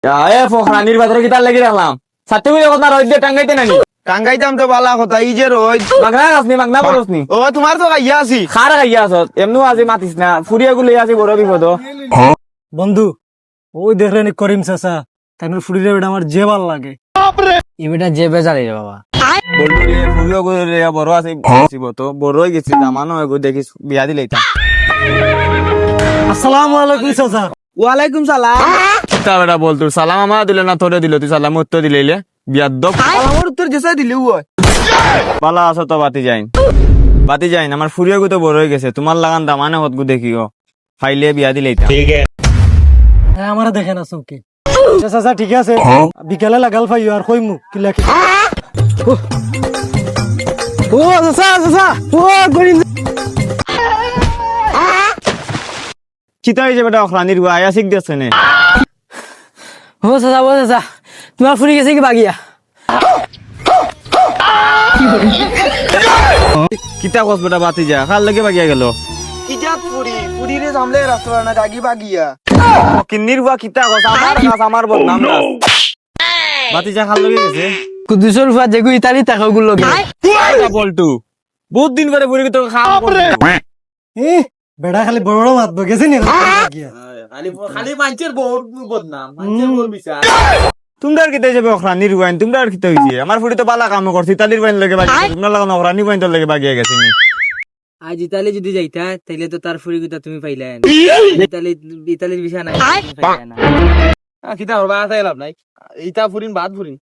ফখরানির বাজারে কিতার লাগি রাখলাম সাথে করে কথা রোদ দিয়ে টাঙ্গাইতে নানি টাঙ্গাইতাম তো বালা কথা এই যে রোজ মাগনা আসনি মাগনা বলছনি ও তোমার তো গাইয়া আছি খার গাইয়া আছত এমনু আজি মাতিস না ফুরিয়া গুলো আজি বড় বিপদ বন্ধু ওই দেখলেন করিম চাচা তাই ফুড়িরে বেটা আমার যে ভাল লাগে ই বেটা যে বেজারি রে বাবা বলবো রে ফুরিয়া গুলো রে বড় আছে তো বড় হয়ে গেছে জামানো হয়ে দেখিস বিয়া দিলে এটা আসসালামু আলাইকুম চাচা। ওয়ালাইকুম সালাম তা বেটা বল তোর সালাম আমার দিলে না তোরে দিল তুই সালাম উত্তর দিলে বিয়ার দব আমার উত্তর যেসা দিলি ওই বালা আছো তো বাতি যাই আমার ফুরিয়া গু তো বড় হয়ে গেছে তোমার লাগান দামানে হত গু দেখিও ফাইলে বিয়া দিলে এটা হ্যাঁ আমার দেখেন না চৌকি চাচা ঠিক আছে বিকেলে লাগাল ফাইও আর কই মুখ কিলা কি ও চাচা চাচা ও করিম চিতা হয়েছে বেটা অখরানির গু আয়া শিখ দিচ্ছে নে ও চাচা তোমার ফুরি গেছে কি বাগিয়া কিতা কস বেটা বাতি যা কার লাগে বাগিয়া গেল কি জাত পুরি পুরি রে সামলে রাস্তা না দাগি বাগিয়া কিন্নির বা কিতা কস আমার কাজ আমার বদনাম না বাতি যা কার লাগে গেছে কুদুসর ফুয়া যেগু ইতালি তাকে গুলো বলটু বহুত দিন পরে বুড়ি তো খাওয়া এ বেটা খালি বড় বড় মাত গেছে নি খালি মানুষের বহুত বদনাম তোমরা আর কিতা যাবে অখরানির ওয়াইন তোমরা আর কিতা হইছে আমার ফুড়ি তো বালা কাম করছি তালির ওয়াইন লাগে বাগিয়া তোমরা লাগানো অখরানি ওয়াইন তোর লাগে বাগিয়া গেছে নি আজ ইতালি যদি যাইতা তাইলে তো তার ফুরি গুতা তুমি পাইলা ইতালির বিষয় নাই কিতা হবা তাই লাভ নাই ইতা ফুরিন বাদ ফুরিন